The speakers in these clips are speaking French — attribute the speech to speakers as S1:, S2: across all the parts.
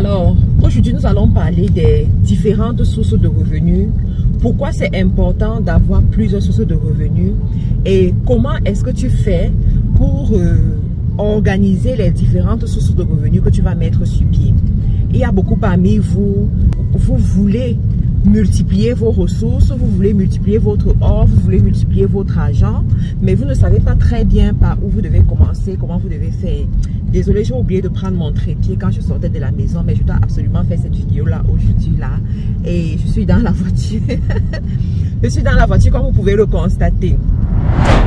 S1: Alors, aujourd'hui, nous allons parler des différentes sources de revenus. Pourquoi c'est important d'avoir plusieurs sources de revenus et comment est-ce que tu fais pour organiser les différentes sources de revenus que tu vas mettre sur pied. Il y a beaucoup parmi vous, vous voulez multiplier vos ressources, vous voulez multiplier votre or, vous voulez multiplier votre argent, mais vous ne savez pas très bien par où vous devez commencer, comment vous devez faire. Désolée, j'ai oublié de prendre mon trépied quand je sortais de la maison, mais je dois absolument faire cette vidéo-là aujourd'hui là. Et je suis dans la voiture. Je suis dans la voiture comme vous pouvez le constater.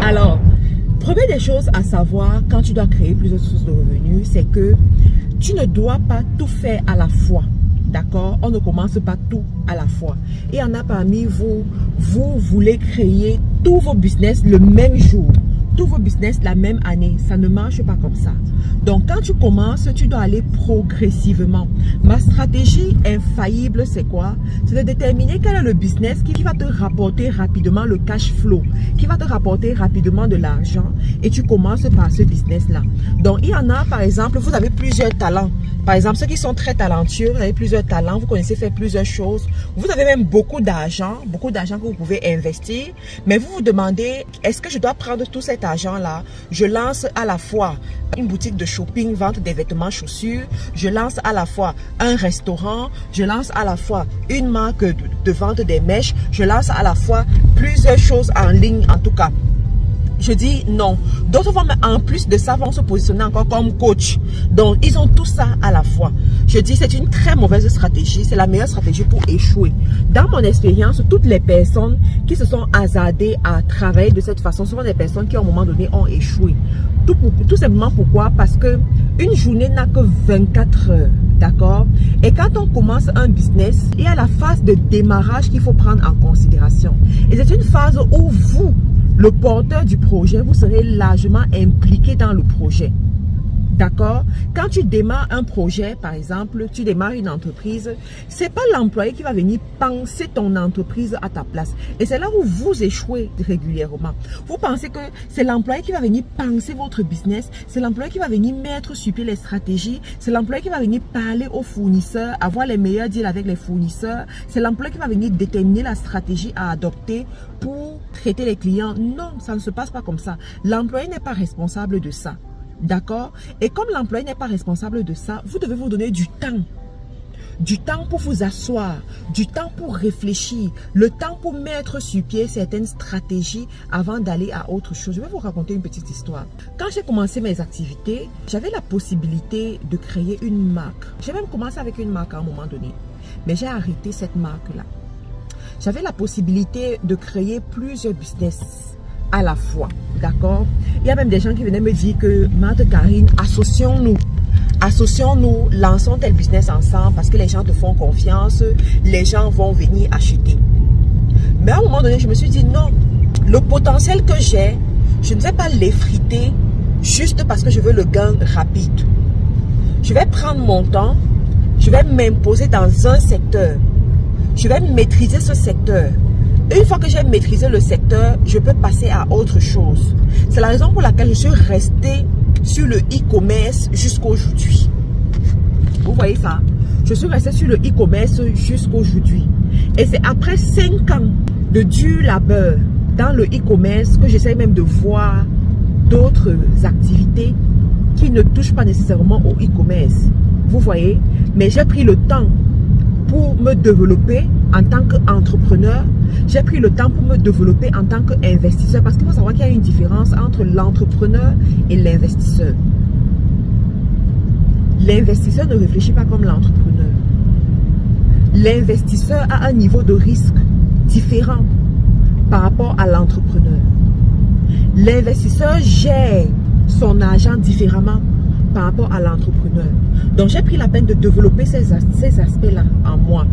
S1: Alors, première des choses à savoir quand tu dois créer plusieurs sources de revenus, c'est que tu ne dois pas tout faire à la fois. D'accord? On ne commence pas tout à la fois. Il y en a parmi vous, vous voulez créer tous vos business le même jour. Tous vos business la même année. Ça ne marche pas comme ça. Donc, quand tu commences, tu dois aller progressivement. Ma stratégie infaillible, c'est quoi? C'est de déterminer quel est le business qui va te rapporter rapidement le cash flow, qui va te rapporter rapidement de l'argent. Et tu commences par ce business-là. Donc, il y en a, par exemple, vous avez plusieurs talents. Par exemple, ceux qui sont très talentueux, vous avez plusieurs talents, vous connaissez faire plusieurs choses. Vous avez même beaucoup d'argent que vous pouvez investir. Mais vous vous demandez, est-ce que je dois prendre tout cet argent-là? Je lance à la fois une boutique de shopping, vente des vêtements, chaussures. Je lance à la fois un restaurant. Je lance à la fois une marque de vente des mèches. Je lance à la fois plusieurs choses en ligne, en tout cas. Je dis non. D'autres vont, en plus de ça, vont se positionner encore comme coach. Donc, ils ont tout ça à la fois. Je dis, c'est une très mauvaise stratégie. C'est la meilleure stratégie pour échouer. Dans mon expérience, toutes les personnes qui se sont hasardées à travailler de cette façon, sont des personnes qui, à un moment donné, ont échoué. Tout simplement pourquoi? Parce que une journée n'a que 24 heures. D'accord? Et quand on commence un business, il y a la phase de démarrage qu'il faut prendre en considération. Et c'est une phase où vous, le porteur du projet, vous serez largement impliqué dans le projet. D'accord? Quand tu démarres un projet, par exemple, tu démarres une entreprise, c'est pas l'employé qui va venir penser ton entreprise à ta place. Et c'est là où vous échouez régulièrement. Vous pensez que c'est l'employé qui va venir penser votre business, c'est l'employé qui va venir mettre sur pied les stratégies, c'est l'employé qui va venir parler aux fournisseurs, avoir les meilleurs deals avec les fournisseurs, c'est l'employé qui va venir déterminer la stratégie à adopter pour traiter les clients. Non, ça ne se passe pas comme ça. L'employé n'est pas responsable de ça. D'accord? Et comme l'employé n'est pas responsable de ça, vous devez vous donner du temps. Du temps pour vous asseoir, du temps pour réfléchir, le temps pour mettre sur pied certaines stratégies avant d'aller à autre chose. Je vais vous raconter une petite histoire. Quand j'ai commencé mes activités, j'avais la possibilité de créer une marque. J'ai même commencé avec une marque à un moment donné, mais j'ai arrêté cette marque-là. J'avais la possibilité de créer plusieurs business à la fois, d'accord? Il y a même des gens qui venaient me dire que Marthe Karine, associons-nous, lançons tel business ensemble parce que les gens te font confiance, les gens vont venir acheter. Mais à un moment donné, je me suis dit non, le potentiel que j'ai, je ne vais pas l'effriter juste parce que je veux le gain rapide. Je vais prendre mon temps, je vais m'imposer dans un secteur, je vais maîtriser ce secteur. Une fois que j'ai maîtrisé le secteur, je peux passer à autre chose. C'est la raison pour laquelle je suis restée sur le e-commerce jusqu'aujourd'hui. Vous voyez ça? Je suis restée sur le e-commerce jusqu'aujourd'hui. Et c'est après 5 ans de dur labeur dans le e-commerce que j'essaie même de voir d'autres activités qui ne touchent pas nécessairement au e-commerce. Vous voyez? Mais j'ai pris le temps pour me développer en tant qu'entrepreneur. J'ai pris le temps pour me développer en tant qu'investisseur parce qu'il faut savoir qu'il y a une différence entre l'entrepreneur et l'investisseur. L'investisseur ne réfléchit pas comme l'entrepreneur. L'investisseur a un niveau de risque différent par rapport à l'entrepreneur. L'investisseur gère son argent différemment par rapport à l'entrepreneur. Donc j'ai pris la peine de développer ces aspects-là en moi.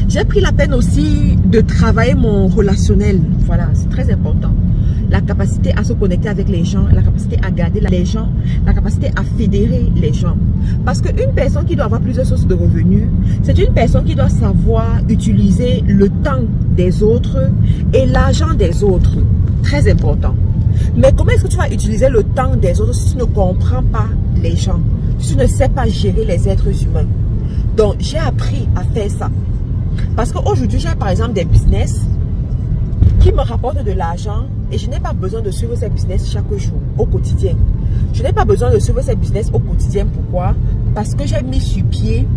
S1: J'ai pris la peine aussi de travailler mon relationnel. Voilà, c'est très important. La capacité à se connecter avec les gens, la capacité à garder les gens, la capacité à fédérer les gens. Parce qu'une personne qui doit avoir plusieurs sources de revenus, c'est une personne qui doit savoir utiliser le temps des autres et l'argent des autres. Très important. Mais comment est-ce que tu vas utiliser le temps des autres si tu ne comprends pas les gens, si tu ne sais pas gérer les êtres humains? Donc, j'ai appris à faire ça. Parce qu'aujourd'hui, j'ai par exemple des business qui me rapportent de l'argent et je n'ai pas besoin de suivre ces business chaque jour, au quotidien. Je n'ai pas besoin de suivre ces business au quotidien. Pourquoi? Parce que j'ai mis sur pied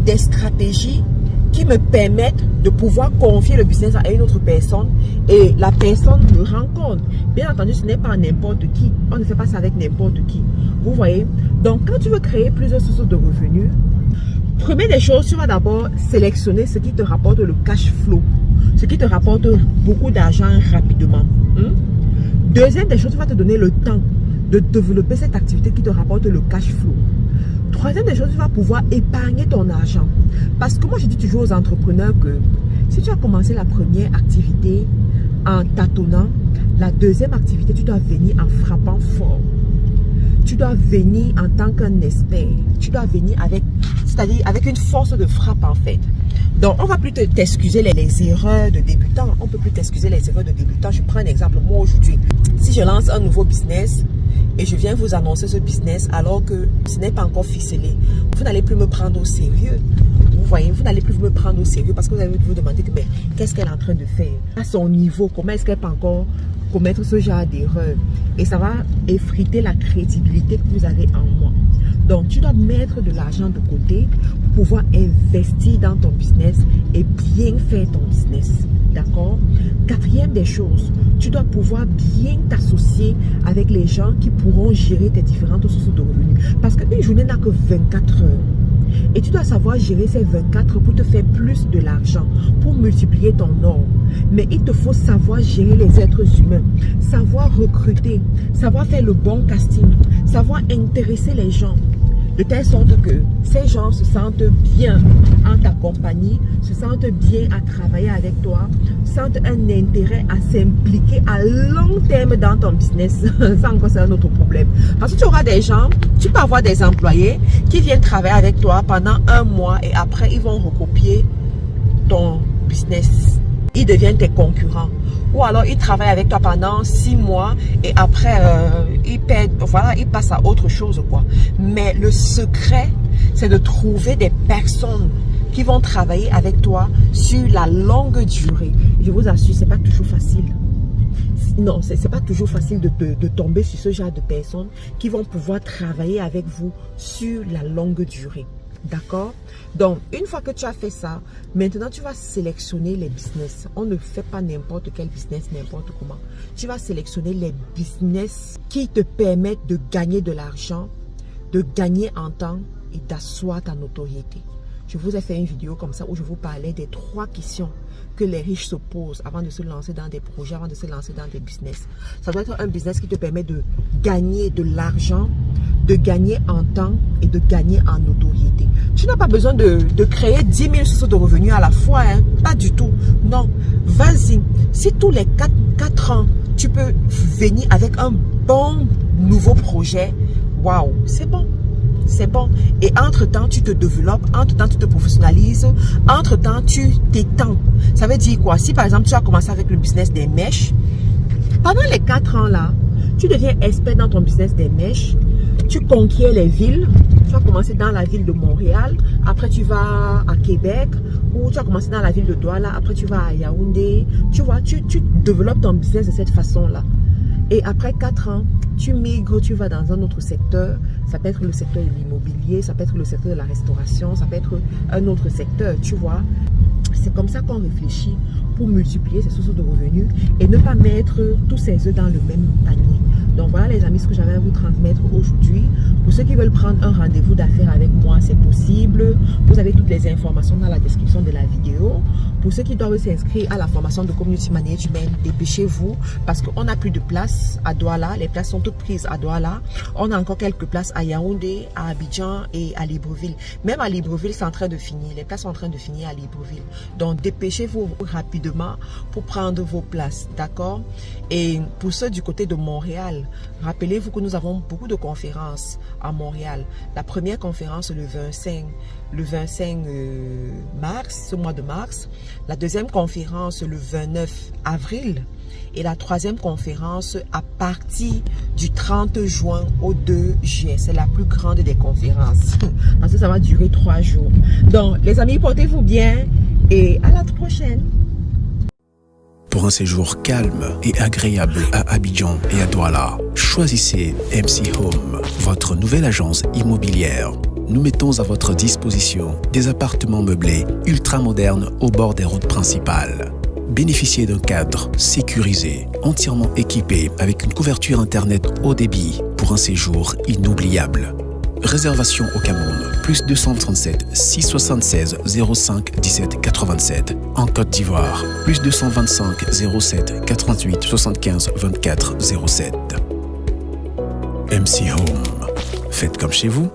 S1: des stratégies qui me permettent de pouvoir confier le business à une autre personne et la personne me rend compte. Bien entendu, ce n'est pas n'importe qui. On ne fait pas ça avec n'importe qui. Vous voyez? Donc, quand tu veux créer plusieurs sources de revenus, première des choses, tu vas d'abord sélectionner ce qui te rapporte le cash flow, ce qui te rapporte beaucoup d'argent rapidement. Deuxième des choses, tu vas te donner le temps de développer cette activité qui te rapporte le cash flow. Troisième des choses, tu vas pouvoir épargner ton argent. Parce que moi, je dis toujours aux entrepreneurs que si tu as commencé la première activité en tâtonnant, la deuxième activité, tu dois venir en frappant fort. Tu dois venir en tant qu'un expert. Tu dois venir avec, c'est-à-dire avec une force de frappe en fait. Donc, on va plus t'excuser les erreurs de débutants. On peut plus t'excuser les erreurs de débutants. Je prends un exemple. Moi, aujourd'hui, si je lance un nouveau business et je viens vous annoncer ce business alors que ce n'est pas encore ficelé, vous n'allez plus me prendre au sérieux. Vous voyez, vous n'allez plus me prendre au sérieux parce que vous allez vous demander que, mais qu'est-ce qu'elle est en train de faire? À son niveau, comment est-ce qu'elle peut encore commettre ce genre d'erreur? Et ça va effriter la crédibilité que vous avez en moi. Donc, tu dois mettre de l'argent de côté pour pouvoir investir dans ton business et bien faire ton business. D'accord? Quatrième des choses, tu dois pouvoir bien t'associer avec les gens qui pourront gérer tes différentes sources de revenus. Parce qu'une journée n'a que 24 heures. Et tu dois savoir gérer ces 24 heures pour te faire plus de l'argent, pour multiplier ton or. Mais il te faut savoir gérer les êtres humains, savoir recruter, savoir faire le bon casting, savoir intéresser les gens. De telle sorte que ces gens se sentent bien en ta compagnie, se sentent bien à travailler avec toi, sentent un intérêt à s'impliquer à long terme dans ton business. Ça encore c'est un autre problème. Parce que tu auras des gens, tu peux avoir des employés qui viennent travailler avec toi pendant un mois et après ils vont recopier ton business. Ils deviennent tes concurrents. Ou alors ils travaillent avec toi pendant 6 mois et après ils perdent, voilà, ils passent à autre chose quoi. Mais le secret, c'est de trouver des personnes qui vont travailler avec toi sur la longue durée. Je vous assure, c'est pas toujours facile. Non, c'est pas toujours facile de tomber sur ce genre de personnes qui vont pouvoir travailler avec vous sur la longue durée. D'accord? Donc, une fois que tu as fait ça, maintenant tu vas sélectionner les business. On ne fait pas n'importe quel business, n'importe comment. Tu vas sélectionner les business qui te permettent de gagner de l'argent, de gagner en temps et d'asseoir ta notoriété. Je vous ai fait une vidéo comme ça où je vous parlais des 3 questions que les riches se posent avant de se lancer dans des projets, avant de se lancer dans des business. Ça doit être un business qui te permet de gagner de l'argent, de gagner en temps et de gagner en notoriété. Tu n'as pas besoin de créer 10 000 sources de revenus à la fois, hein? Pas du tout. Non, vas-y. Si tous les 4 ans, tu peux venir avec un bon nouveau projet, waouh, c'est bon. C'est bon. Et entre-temps, tu te développes, entre-temps, tu te professionnalises, entre-temps, tu t'étends. Ça veut dire quoi? Si par exemple, tu as commencé avec le business des mèches, pendant les 4 ans là, tu deviens expert dans ton business des mèches, tu conquiers les villes, tu vas commencer dans la ville de Montréal, après tu vas à Québec, ou tu vas commencer dans la ville de Douala, après tu vas à Yaoundé. Tu vois, tu développes ton business de cette façon-là. Et après 4 ans, tu migres, tu vas dans un autre secteur. Ça peut être le secteur de l'immobilier, ça peut être le secteur de la restauration, ça peut être un autre secteur, tu vois. C'est comme ça qu'on réfléchit pour multiplier ses sources de revenus et ne pas mettre tous ses œufs dans le même panier. Donc voilà les amis, ce que j'avais à vous transmettre aujourd'hui. Pour ceux qui veulent prendre un rendez-vous d'affaires avec moi, c'est possible. Vous avez toutes les informations dans la description de la vidéo. Pour ceux qui doivent s'inscrire à la formation de Community Management, dépêchez-vous parce qu'on n'a plus de place à Douala. Les places sont toutes prises à Douala. On a encore quelques places à Yaoundé, à Abidjan et à Libreville. Même à Libreville, c'est en train de finir. Les places sont en train de finir à Libreville. Donc dépêchez-vous rapidement pour prendre vos places, d'accord? Et pour ceux du côté de Montréal, rappelez-vous que nous avons beaucoup de conférences à Montréal. La première conférence le 25 mars, ce mois de mars. La deuxième conférence le 29 avril. et la troisième conférence à partir du 30 juin au 2 juillet. C'est la plus grande des conférences parce que ça va durer 3 jours. Donc, les amis, portez-vous bien et à la prochaine.
S2: Pour un séjour calme et agréable à Abidjan et à Douala, choisissez MC Home, votre nouvelle agence immobilière. Nous mettons à votre disposition des appartements meublés ultra-modernes au bord des routes principales. Bénéficiez d'un cadre sécurisé, entièrement équipé avec une couverture Internet haut débit pour un séjour inoubliable. Réservation au Cameroun, plus 237 676 05 17 87. En Côte d'Ivoire, plus 225 07 88 75 24 07. MC Home. Faites comme chez vous.